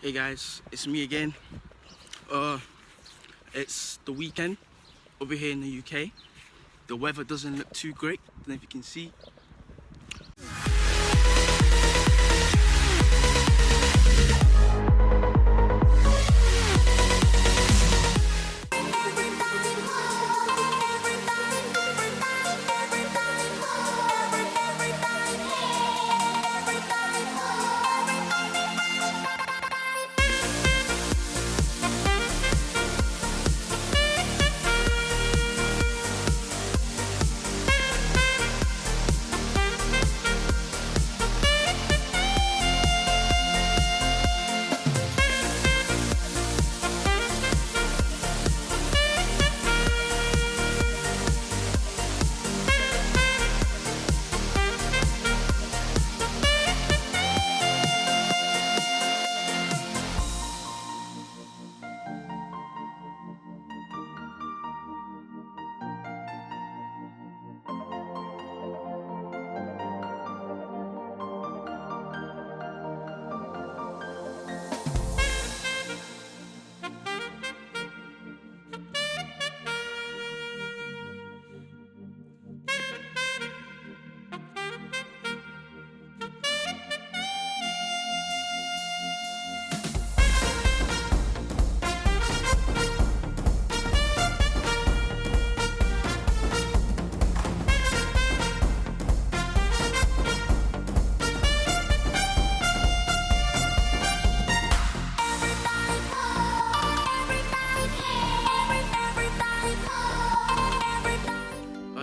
Hey guys, it's me again. It's the weekend over here in the UK. The weather doesn't look too great, I don't know if you can see.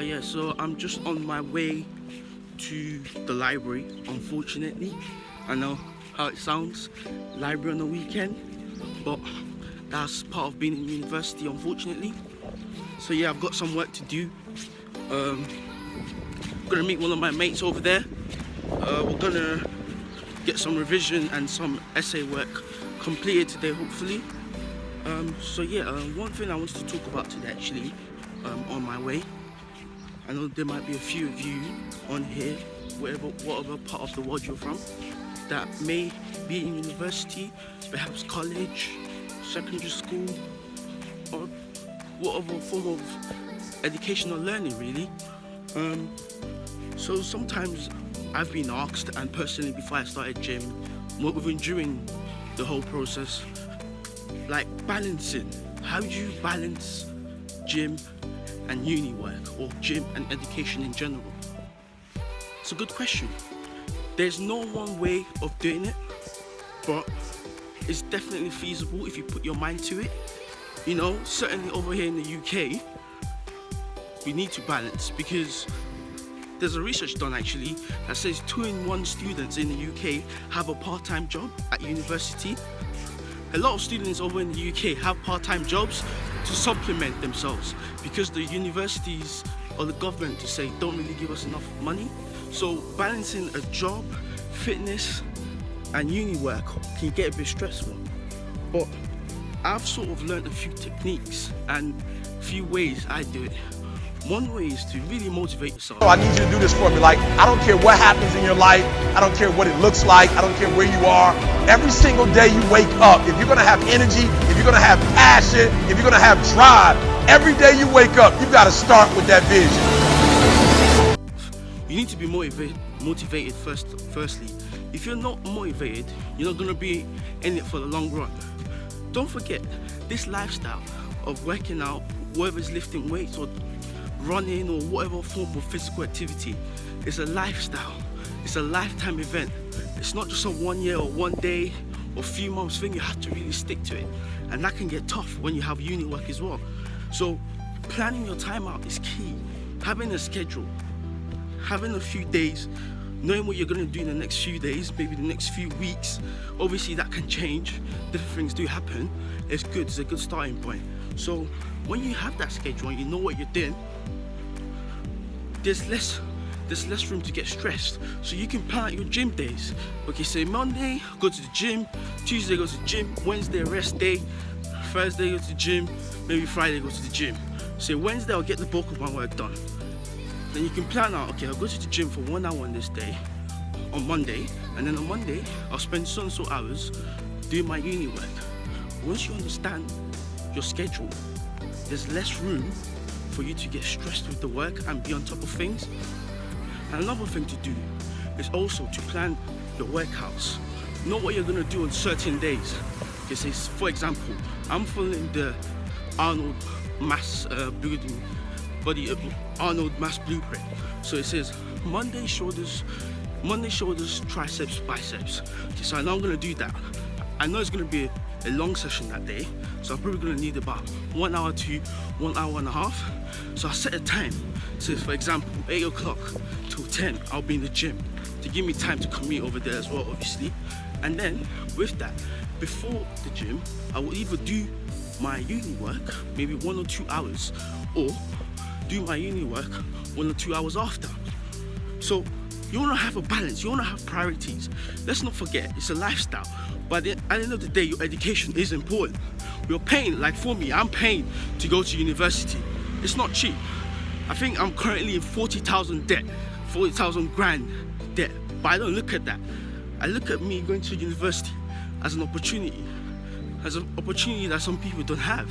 Yeah, so I'm just on my way to the library, unfortunately. I know how it sounds, library on the weekend, but that's part of being in university, unfortunately. So yeah, I've got some work to do. I'm gonna meet one of my mates over there. We're gonna get some revision and some essay work completed today, hopefully. So yeah, one thing I wanted to talk about today, actually, on my way. I know there might be a few of you on here, whatever part of the world you're from, that may be in university, perhaps college, secondary school, or whatever form of educational learning, really. So sometimes I've been asked, and personally before I started gym, even during the whole process, like balancing. How do you balance gym and uni work, or gym and education in general? It's a good question. There's no one way of doing it, but it's definitely feasible if you put your mind to it. You know, certainly over here in the UK, we need to balance, because there's a research done actually that says 2 in 1 students in the UK have a part-time job at university. A lot of students over in the UK have part-time jobs to supplement themselves, because the universities or the government, to say, don't really give us enough money. So balancing a job, fitness and uni work can get a bit stressful. But I've sort of learned a few techniques and a few ways I do it. One way is to really motivate yourself. Oh, I need you to do this for me. Like, I don't care what happens in your life. I don't care what it looks like. I don't care where you are. Every single day you wake up, if you're going to have energy, if you're going to have passion, if you're going to have drive, every day you wake up, you've got to start with that vision. You need to be motivated firstly. If you're not motivated, you're not going to be in it for the long run. Don't forget, this lifestyle of working out, whether it's lifting weights or running or whatever form of physical activity, is a lifestyle. It's a lifetime event. It's not just a 1 year or 1 day or few months thing. You have to really stick to it, and that can get tough when you have uni work as well. So planning your time out is key. Having a schedule, having a few days, knowing what you're going to do in the next few days, maybe the next few weeks. Obviously that can change, different things do happen. It's good, it's a good starting point. So when you have that schedule and you know what you're doing, there's less room to get stressed. So you can plan out your gym days. Okay, say Monday, go to the gym, Tuesday go to the gym, Wednesday rest day, Thursday go to the gym, maybe Friday go to the gym. Say Wednesday I'll get the bulk of my work done. Then you can plan out, okay, I'll go to the gym for 1 hour on this day, on Monday, and then on Monday I'll spend so and so hours doing my uni work. Once you understand your schedule, there's less room for you to get stressed with the work and be on top of things. And another thing to do is also to plan your workouts. Know what you're gonna do on certain days. Because for example, I'm following the Arnold Mass Blueprint. So it says Monday shoulders, triceps, biceps. Okay, so I know I'm gonna do that. I know it's gonna be a long session that day, so I'm probably gonna need about 1 hour to 1 hour and a half. So I set a time. So for example, 8 o'clock till 10, I'll be in the gym to give me time to commute over there as well, obviously. And then with that, before the gym, I will either do my uni work, maybe 1 or 2 hours, or do my uni work 1 or 2 hours after. So you wanna have a balance, you wanna have priorities. Let's not forget, it's a lifestyle. But at the end of the day, your education is important. You're paying, like for me, I'm paying to go to university. It's not cheap. I think I'm currently in 40,000 debt, 40,000 grand debt. But I don't look at that. I look at me going to university as an opportunity that some people don't have.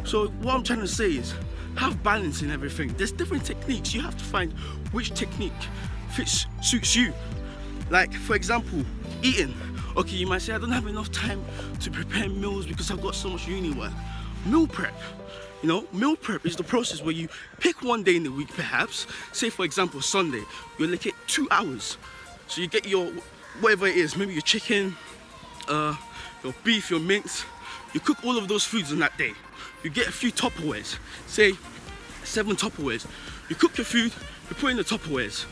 So what I'm trying to say is, have balance in everything. There's different techniques. You have to find which technique suits you. Like for example, eating. Okay, you might say, I don't have enough time to prepare meals because I've got so much uni work. Meal prep. You know, meal prep is the process where you pick one day in the week perhaps. Say for example, Sunday, you allocate 2 hours. So you get your, whatever it is, maybe your chicken, your beef, your mince. You cook all of those foods on that day. You get a few Tupperwares, say 7 Tupperwares. You cook your food, you put in the Tupperwares.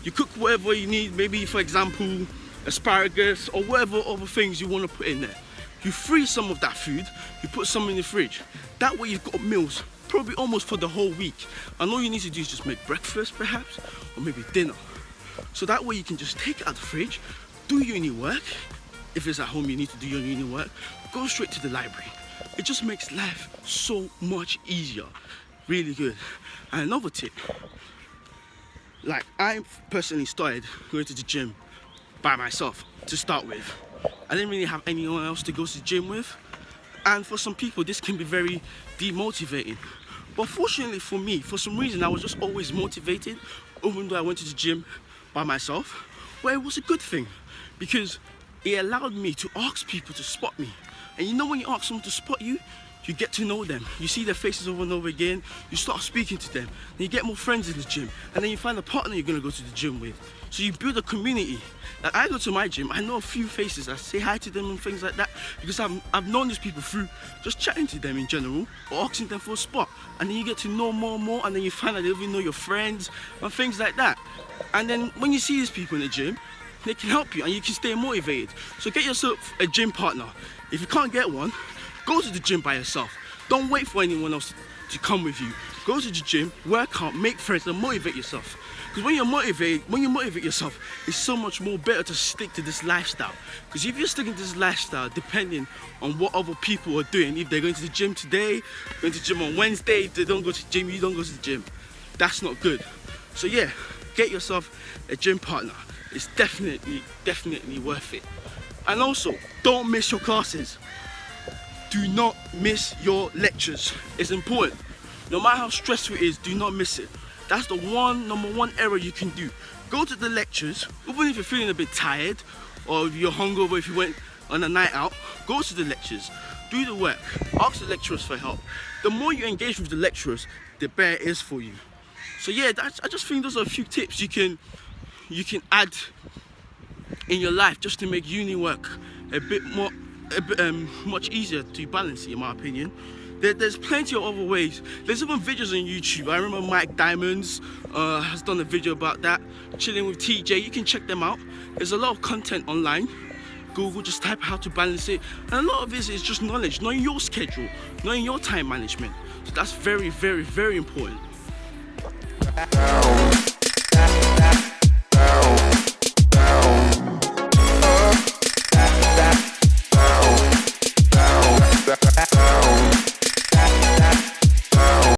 You cook whatever you need, maybe for example, asparagus or whatever other things you want to put in there. You freeze some of that food, you put some in the fridge. That way you've got meals, probably almost for the whole week. And all you need to do is just make breakfast perhaps, or maybe dinner. So that way you can just take it out of the fridge, do uni work. If it's at home you need to do your uni work, go straight to the library. It just makes life so much easier. Really good. And another tip, like I personally started going to the gym by myself to start with. I didn't really have anyone else to go to the gym with. And for some people this can be very demotivating. But fortunately for me, for some reason I was just always motivated, even though I went to the gym by myself. Well, it was a good thing because it allowed me to ask people to spot me. And you know when you ask someone to spot you, you get to know them. You see their faces over and over again, you start speaking to them, then you get more friends in the gym, and then you find a partner you're gonna go to the gym with. So you build a community. Like I go to my gym, I know a few faces, I say hi to them and things like that, because I've known these people through just chatting to them in general, or asking them for a spot. And then you get to know more and more, and then you find out they even know your friends, and things like that. And then when you see these people in the gym, they can help you and you can stay motivated. So get yourself a gym partner. If you can't get one, go to the gym by yourself. Don't wait for anyone else to come with you. Go to the gym, work out, make friends and motivate yourself. Because when you motivate yourself, it's so much more better to stick to this lifestyle. Because if you're sticking to this lifestyle, depending on what other people are doing, if they're going to the gym today, going to the gym on Wednesday, if they don't go to the gym, you don't go to the gym. That's not good. So yeah, get yourself a gym partner. It's definitely worth it. And also, don't miss your classes. Do not miss your lectures. It's important. No matter how stressful it is, do not miss it. That's the number one error you can do. Go to the lectures, even if you're feeling a bit tired, or if you're hungover, if you went on a night out, go to the lectures, do the work, ask the lecturers for help. The more you engage with the lecturers, the better it is for you. So yeah, I just think those are a few tips you can add in your life just to make uni work much easier to balance it, in my opinion. There's plenty of other ways. There's even videos on YouTube. I remember Mike Diamonds has done a video about that, chilling with TJ. You can check them out. There's a lot of content online. Google, just type how to balance it. And a lot of this is just knowledge, knowing your schedule, knowing your time management. So that's very, very, very important.